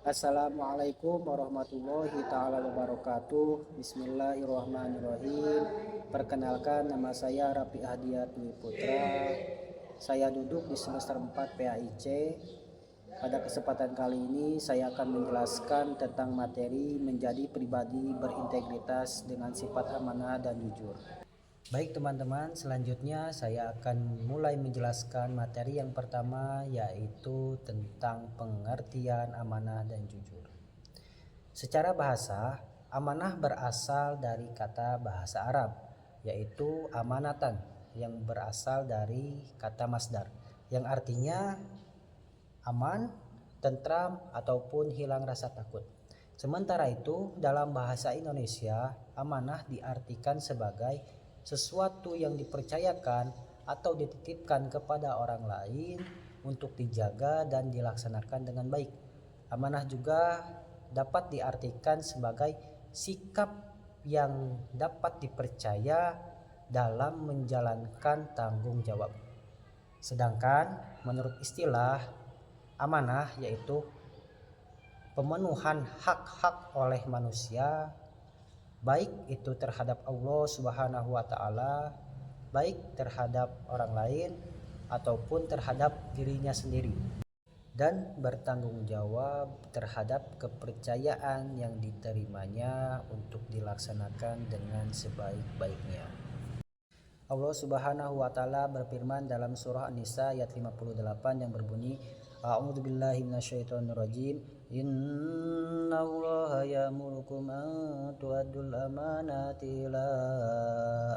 Assalamualaikum warahmatullahi taala wabarakatuh. Bismillahirrahmanirrahim. Perkenalkan, nama saya Rapi Hadiat Dwi Putra. Saya duduk di semester 4 PAIC. Pada kesempatan kali ini saya akan menjelaskan tentang materi menjadi pribadi berintegritas dengan sifat amanah dan jujur. Baik teman-teman, selanjutnya saya akan mulai menjelaskan materi yang pertama, yaitu tentang pengertian amanah dan jujur. Secara bahasa, amanah berasal dari kata bahasa Arab, yaitu amanatan, yang berasal dari kata masdar, yang artinya aman, tentram, ataupun hilang rasa takut. Sementara itu, dalam bahasa Indonesia, amanah diartikan sebagai sesuatu yang dipercayakan atau dititipkan kepada orang lain untuk dijaga dan dilaksanakan dengan baik. Amanah juga dapat diartikan sebagai sikap yang dapat dipercaya dalam menjalankan tanggung jawab. Sedangkan menurut istilah amanah yaitu pemenuhan hak-hak oleh manusia, baik itu terhadap Allah Subhanahu wa taala, baik terhadap orang lain ataupun terhadap dirinya sendiri, dan bertanggung jawab terhadap kepercayaan yang diterimanya untuk dilaksanakan dengan sebaik-baiknya. Allah Subhanahu wa taala berfirman dalam surah An-Nisa ayat 58 yang berbunyi, A'udzubillahi minasyaitonirrajim. Innallaha ya'murukum an tu'addul amanati ila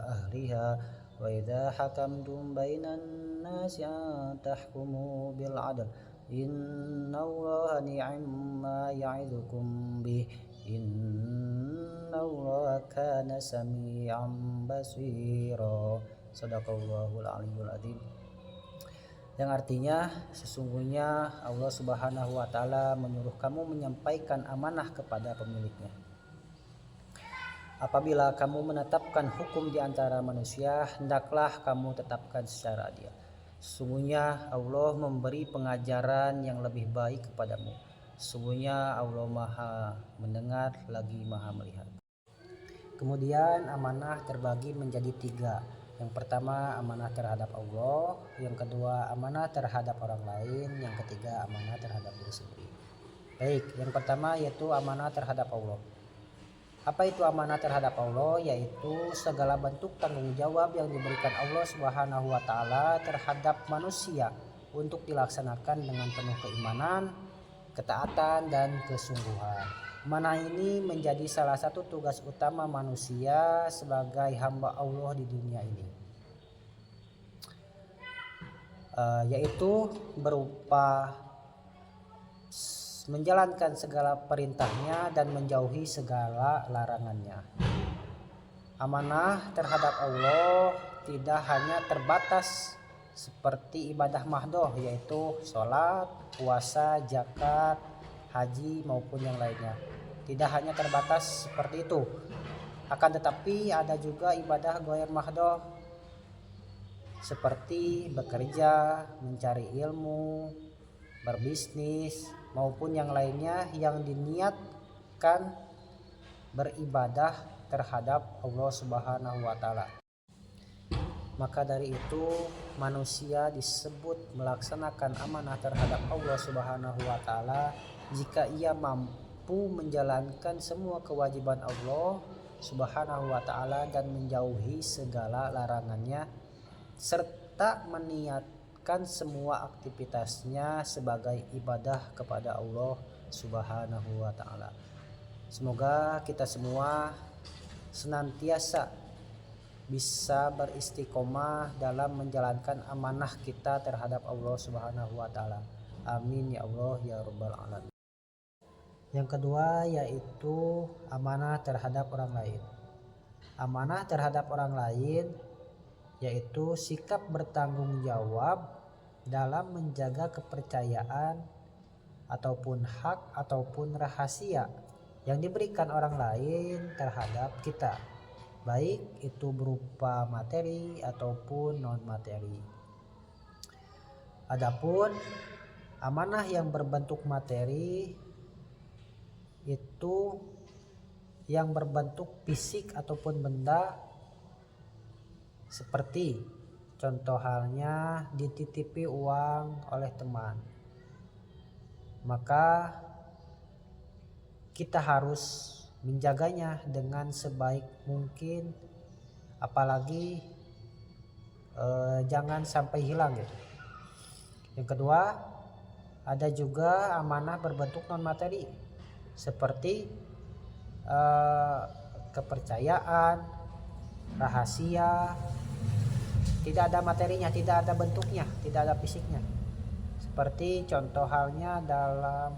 ahliha wa idza hakamtum bainan nasi an tahkumu bil 'adl. Innallaha ni'amma ya'idukum bih. Innallaha kana sami'an basira. Shadaqallahul aliyyul adzim. Yang artinya, sesungguhnya Allah Subhanahu wa taala menyuruh kamu menyampaikan amanah kepada pemiliknya. Apabila kamu menetapkan hukum di antara manusia, hendaklah kamu tetapkan secara adil. Sesungguhnya Allah memberi pengajaran yang lebih baik kepadamu. Sesungguhnya Allah Maha mendengar lagi Maha melihat. Kemudian amanah terbagi menjadi 3. Yang pertama amanah terhadap Allah, yang kedua amanah terhadap orang lain, yang ketiga amanah terhadap diri sendiri. Baik, yang pertama yaitu amanah terhadap Allah. Apa itu amanah terhadap Allah? Yaitu segala bentuk tanggung jawab yang diberikan Allah Subhanahu wa taala terhadap manusia untuk dilaksanakan dengan penuh keimanan, ketaatan, dan kesungguhan. Amanah ini menjadi salah satu tugas utama manusia sebagai hamba Allah di dunia ini, yaitu berupa menjalankan segala perintahnya dan menjauhi segala larangannya. Amanah terhadap Allah tidak hanya terbatas seperti ibadah mahdoh, yaitu sholat, puasa, zakat, haji maupun yang lainnya. Tidak hanya terbatas seperti itu, akan tetapi ada juga ibadah ghair mahdoh seperti bekerja, mencari ilmu, berbisnis maupun yang lainnya yang diniatkan beribadah terhadap Allah Subhanahu wa taala. Maka dari itu manusia disebut melaksanakan amanah terhadap Allah Subhanahu wa taala jika ia mampu menjalankan semua kewajiban Allah Subhanahu wa taala dan menjauhi segala larangannya, serta meniatkan semua aktivitasnya sebagai ibadah kepada Allah Subhanahu wa taala. Semoga kita semua senantiasa bisa beristiqomah dalam menjalankan amanah kita terhadap Allah Subhanahu wa taala. Amin ya Allah ya rabbal alamin. Yang kedua yaitu amanah terhadap orang lain. Amanah terhadap orang lain yaitu sikap bertanggung jawab dalam menjaga kepercayaan ataupun hak ataupun rahasia yang diberikan orang lain terhadap kita, baik itu berupa materi ataupun non materi. Adapun amanah yang berbentuk materi itu yang berbentuk fisik ataupun benda, seperti contoh halnya dititipi uang oleh teman, maka kita harus menjaganya dengan sebaik mungkin, apalagi jangan sampai hilang gitu. Yang kedua, ada juga amanah berbentuk non materi, seperti kepercayaan, rahasia, tidak ada materinya, tidak ada bentuknya, tidak ada fisiknya. Seperti contoh halnya dalam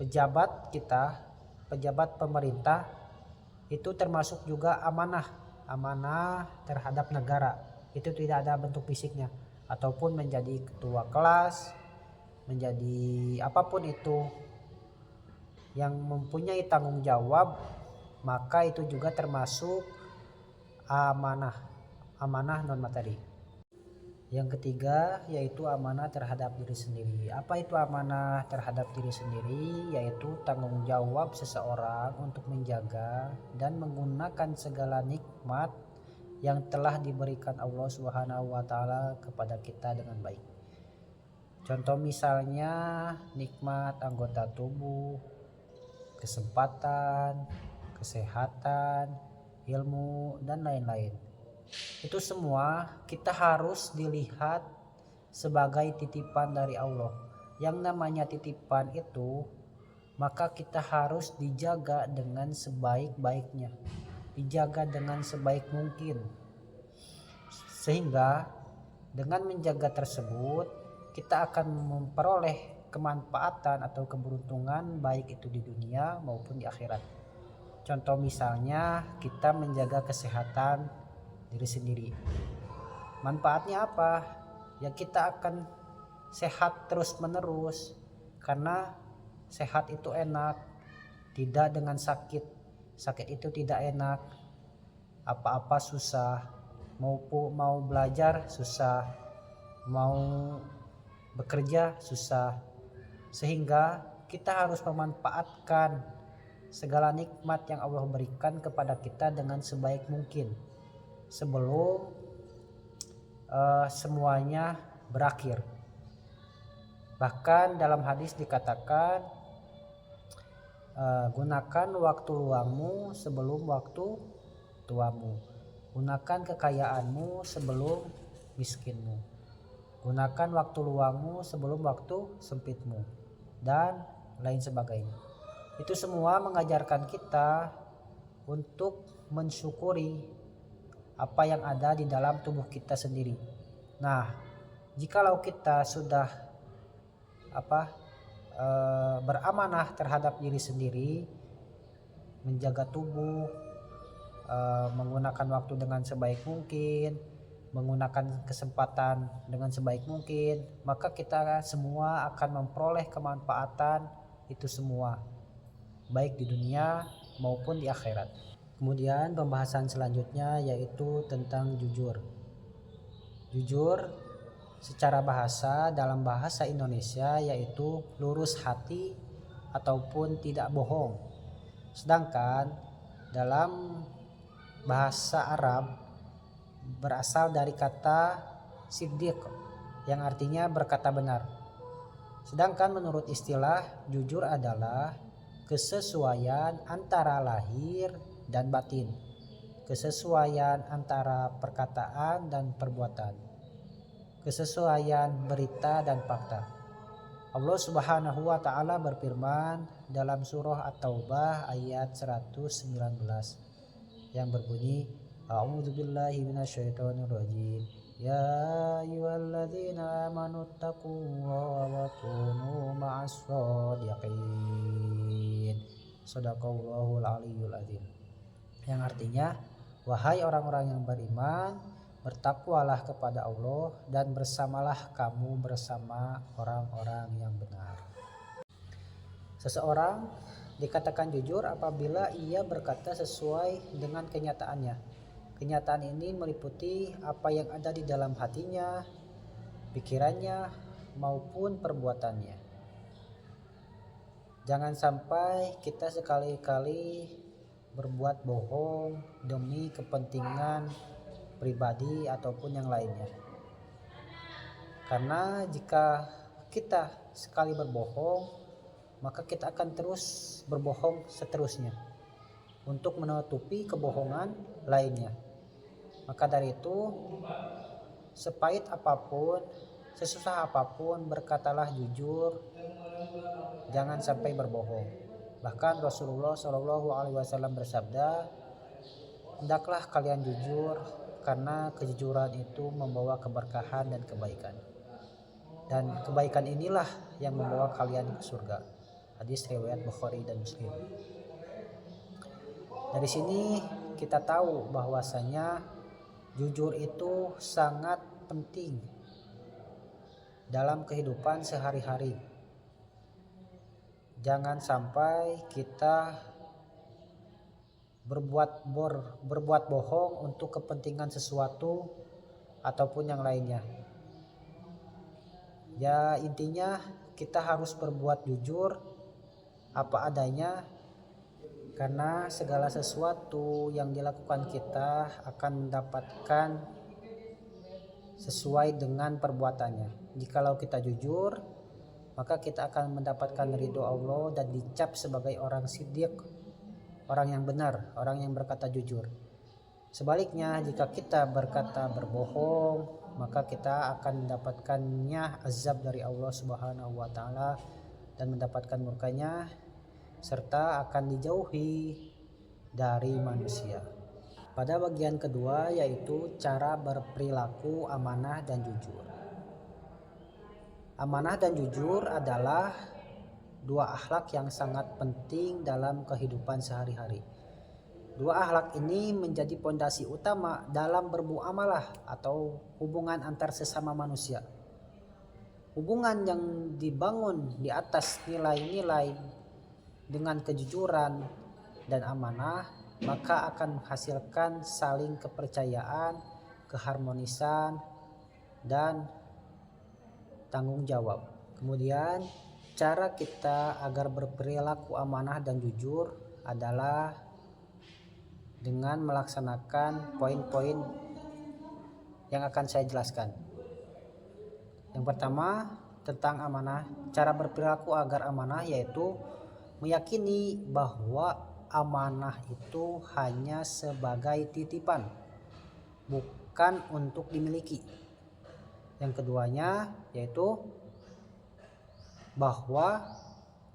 pejabat kita, pejabat pemerintah, itu termasuk juga amanah terhadap negara. Itu tidak ada bentuk fisiknya, ataupun menjadi ketua kelas, menjadi apapun itu yang mempunyai tanggung jawab, maka itu juga termasuk amanah non materi. Yang ketiga yaitu amanah terhadap diri sendiri. Apa itu amanah terhadap diri sendiri? Yaitu tanggung jawab seseorang untuk menjaga dan menggunakan segala nikmat yang telah diberikan Allah Subhanahu wa taala kepada kita dengan baik. Contoh misalnya nikmat anggota tubuh, kesempatan, kesehatan, ilmu, dan lain-lain. Itu semua kita harus dilihat sebagai titipan dari Allah. Yang namanya titipan itu, maka kita harus dijaga dengan sebaik-baiknya, dijaga dengan sebaik mungkin, sehingga dengan menjaga tersebut kita akan memperoleh kemanfaatan atau keberuntungan baik itu di dunia maupun di akhirat. Contoh misalnya kita menjaga kesehatan diri sendiri. Manfaatnya apa? Ya kita akan sehat terus menerus, karena sehat itu enak, tidak dengan sakit. Sakit itu tidak enak, apa-apa susah, mau belajar susah, mau bekerja susah. Sehingga kita harus memanfaatkan segala nikmat yang Allah berikan kepada kita dengan sebaik mungkin sebelum semuanya berakhir. Bahkan dalam hadis dikatakan, gunakan waktu luangmu sebelum waktu tuamu, gunakan kekayaanmu sebelum miskinmu, gunakan waktu luangmu sebelum waktu sempitmu, dan lain sebagainya. Itu semua mengajarkan kita untuk mensyukuri apa yang ada di dalam tubuh kita sendiri. Nah, jikalau kita sudah beramanah terhadap diri sendiri, menjaga tubuh, menggunakan waktu dengan sebaik mungkin, menggunakan kesempatan dengan sebaik mungkin, maka kita semua akan memperoleh kemanfaatan itu semua, baik di dunia maupun di akhirat. Kemudian pembahasan selanjutnya yaitu tentang jujur. Jujur secara bahasa dalam bahasa Indonesia yaitu lurus hati ataupun tidak bohong. Sedangkan dalam bahasa Arab berasal dari kata siddiq yang artinya berkata benar. Sedangkan menurut istilah, jujur adalah kesesuaian antara lahir dan batin, kesesuaian antara perkataan dan perbuatan, kesesuaian berita dan fakta. Allah Subhanahu wa taala berfirman dalam surah At-Taubah ayat 119 yang berbunyi, A'udzubillahi minasyaitonirrajim. Ya ayyuhalladzina amanu taqullaha wa kunu ma'as shadiqin. Shadaqallahul aliyyul azim. Yang artinya, wahai orang-orang yang beriman, bertakwalah kepada Allah dan bersamalah kamu bersama orang-orang yang benar. Seseorang dikatakan jujur apabila ia berkata sesuai dengan kenyataannya. Kenyataan ini meliputi apa yang ada di dalam hatinya, pikirannya, maupun perbuatannya. Jangan sampai kita sekali-kali berbuat bohong demi kepentingan pribadi ataupun yang lainnya. Karena jika kita sekali berbohong, maka kita akan terus berbohong seterusnya untuk menutupi kebohongan lainnya. Maka dari itu, sepahit apapun, sesusah apapun, berkatalah jujur, jangan sampai berbohong. Bahkan Rasulullah Shallallahu Alaihi Wasallam bersabda, hendaklah kalian jujur karena kejujuran itu membawa keberkahan dan kebaikan. Dan kebaikan inilah yang membawa kalian ke surga. Hadis riwayat Bukhari dan Muslim. Dari sini kita tahu bahwasanya jujur itu sangat penting dalam kehidupan sehari-hari. Jangan sampai kita berbuat bohong untuk kepentingan sesuatu ataupun yang lainnya. Ya, intinya kita harus berbuat jujur apa adanya, karena segala sesuatu yang dilakukan kita akan mendapatkan sesuai dengan perbuatannya. Jikalau kita jujur, maka kita akan mendapatkan ridho Allah dan dicap sebagai orang siddiq, orang yang benar, orang yang berkata jujur. Sebaliknya, jika kita berkata berbohong, maka kita akan mendapatkannya azab dari Allah Subhanahu wa taala dan mendapatkan murkanya, serta akan dijauhi dari manusia. Pada bagian kedua yaitu cara berperilaku amanah dan jujur. Amanah dan jujur adalah dua akhlak yang sangat penting dalam kehidupan sehari-hari. Dua akhlak ini menjadi pondasi utama dalam bermuamalah atau hubungan antar sesama manusia. Hubungan yang dibangun di atas nilai-nilai dengan kejujuran dan amanah, maka akan menghasilkan saling kepercayaan, keharmonisan, dan tanggung jawab. Kemudian cara kita agar berperilaku amanah dan jujur adalah dengan melaksanakan poin-poin yang akan saya jelaskan. Yang pertama tentang amanah, cara berperilaku agar amanah yaitu meyakini bahwa amanah itu hanya sebagai titipan, bukan untuk dimiliki. Yang keduanya yaitu bahwa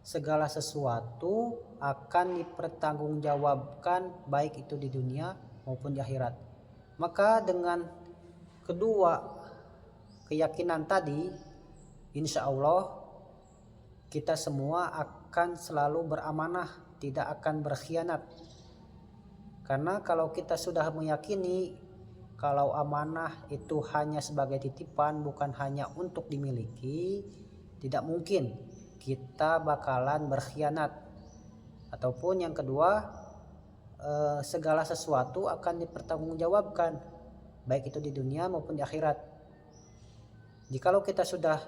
segala sesuatu akan dipertanggungjawabkan baik itu di dunia maupun di akhirat. Maka dengan kedua keyakinan tadi, insya Allah kita semua akan selalu beramanah, tidak akan berkhianat. Karena kalau kita sudah meyakini kalau amanah itu hanya sebagai titipan, bukan hanya untuk dimiliki, tidak mungkin kita bakalan berkhianat. Ataupun yang kedua, segala sesuatu akan dipertanggungjawabkan baik itu di dunia maupun di akhirat. Jikalau kita sudah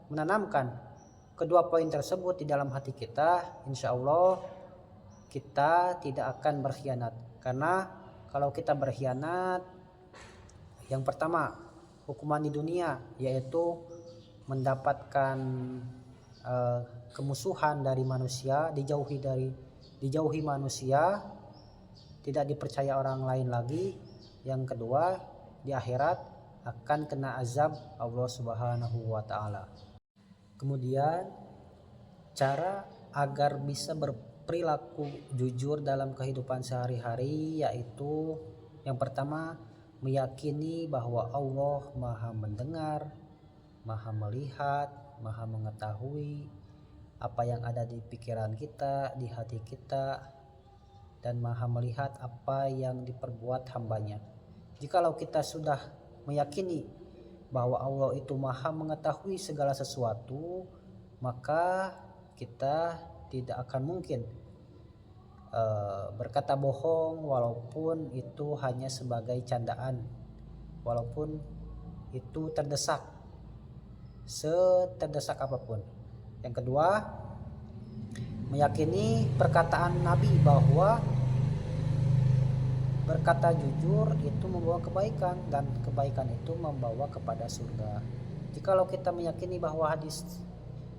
menanamkan kedua poin tersebut di dalam hati kita, insya Allah kita tidak akan berkhianat. Karena kalau kita berkhianat, yang pertama hukuman di dunia yaitu mendapatkan kemusuhan dari manusia, dijauhi manusia, tidak dipercaya orang lain lagi. Yang kedua, di akhirat akan kena azab Allah Subhanahu wa taala. Kemudian cara agar bisa berperilaku jujur dalam kehidupan sehari-hari yaitu yang pertama, meyakini bahwa Allah Maha mendengar, Maha melihat, Maha mengetahui apa yang ada di pikiran kita, di hati kita, dan Maha melihat apa yang diperbuat hambanya. Jikalau kita sudah meyakini bahwa Allah itu Maha mengetahui segala sesuatu, maka kita tidak akan mungkin berkata bohong walaupun itu hanya sebagai candaan, walaupun itu terdesak, seterdesak apapun. Yang kedua, meyakini perkataan Nabi bahwa berkata jujur itu membawa kebaikan dan kebaikan itu membawa kepada surga. Jikalau kita meyakini bahwa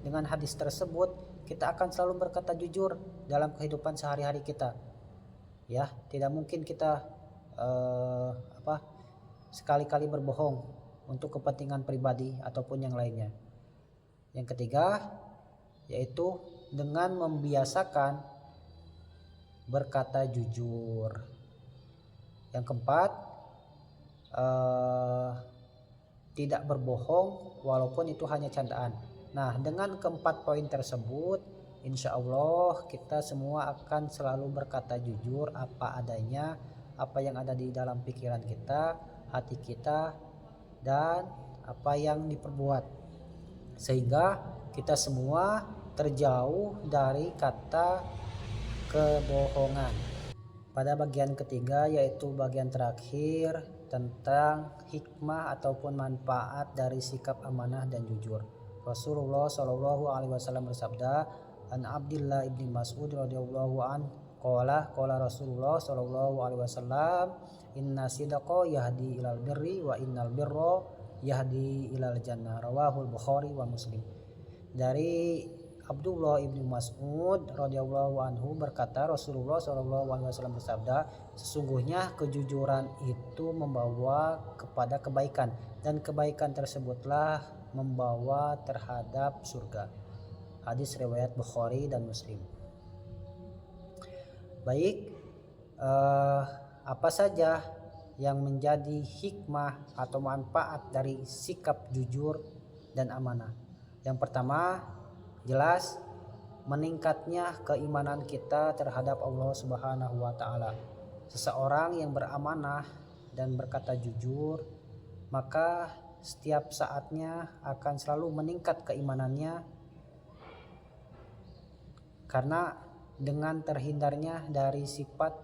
dengan hadis tersebut kita akan selalu berkata jujur dalam kehidupan sehari-hari kita. Ya, tidak mungkin kita sekali-kali berbohong untuk kepentingan pribadi ataupun yang lainnya. Yang ketiga yaitu dengan membiasakan berkata jujur. Yang keempat, tidak berbohong walaupun itu hanya candaan. Nah, dengan keempat poin tersebut, insya Allah kita semua akan selalu berkata jujur apa adanya, apa yang ada di dalam pikiran kita, hati kita, dan apa yang diperbuat. Sehingga kita semua terjauh dari kata kebohongan. Pada bagian ketiga yaitu bagian terakhir tentang hikmah ataupun manfaat dari sikap amanah dan jujur. Rasulullah Shallallahu Alaihi Wasallam bersabda, an Abdullah ibni Mas'ud radhiyallahu an qala Rasulullah Shallallahu Alaihi Wasallam, inna sidqa yahdi ilal birri wa innal birra yahdi ilal jannah, rawahul Bukhari wa Muslim. Dari Abdullah ibni Mas'ud radhiyallahu anhu berkata, Rasulullah SAW bersabda, sesungguhnya kejujuran itu membawa kepada kebaikan dan kebaikan tersebutlah membawa terhadap surga. Hadis riwayat Bukhari dan Muslim. Baik, apa saja yang menjadi hikmah atau manfaat dari sikap jujur dan amanah? Yang pertama, jelas meningkatnya keimanan kita terhadap Allah Subhanahu wa taala. Seseorang yang beramanah dan berkata jujur, maka setiap saatnya akan selalu meningkat keimanannya karena dengan terhindarnya dari sifat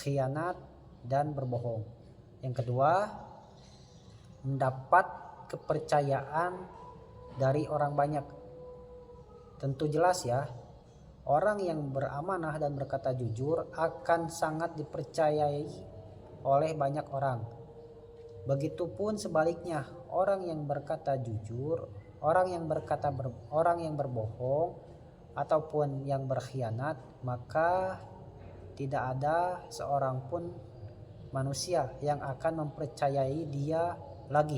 khianat dan berbohong. Yang kedua, mendapat kepercayaan dari orang banyak. Tentu jelas ya, orang yang beramanah dan berkata jujur akan sangat dipercayai oleh banyak orang. Begitupun sebaliknya, orang yang berkata jujur, orang yang berbohong ataupun yang berkhianat, maka tidak ada seorang pun manusia yang akan mempercayai dia lagi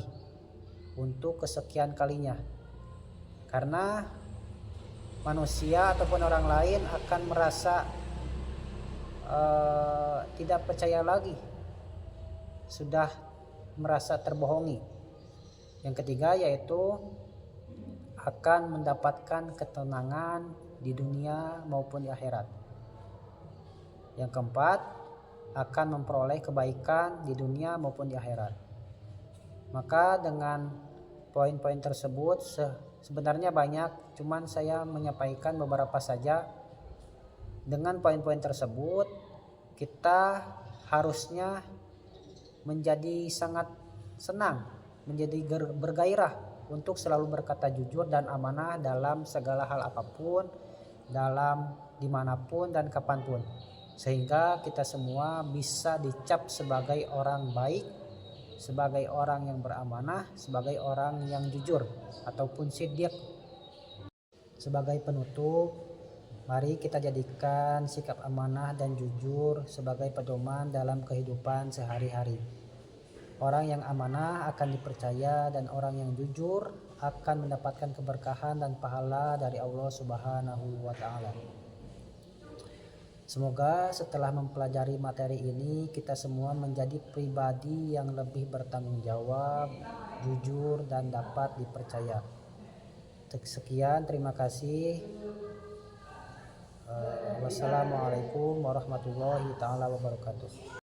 untuk kesekian kalinya. Karena manusia ataupun orang lain akan merasa tidak percaya lagi, sudah merasa terbohongi. Yang ketiga yaitu akan mendapatkan ketenangan di dunia maupun di akhirat. Yang keempat, akan memperoleh kebaikan di dunia maupun di akhirat. Maka dengan poin-poin tersebut sebenarnya banyak, cuman saya menyampaikan beberapa saja. Dengan poin-poin tersebut kita harusnya menjadi sangat senang, menjadi bergairah untuk selalu berkata jujur dan amanah dalam segala hal apapun, dalam dimanapun dan kapanpun, sehingga kita semua bisa dicap sebagai orang baik, sebagai orang yang beramanah, sebagai orang yang jujur ataupun siddiq. Sebagai penutup, mari kita jadikan sikap amanah dan jujur sebagai pedoman dalam kehidupan sehari-hari. Orang yang amanah akan dipercaya dan orang yang jujur akan mendapatkan keberkahan dan pahala dari Allah Subhanahu wa taala. Semoga setelah mempelajari materi ini kita semua menjadi pribadi yang lebih bertanggung jawab, jujur dan dapat dipercaya. Sekian, terima kasih. Wassalamualaikum warahmatullahi taala wabarakatuh.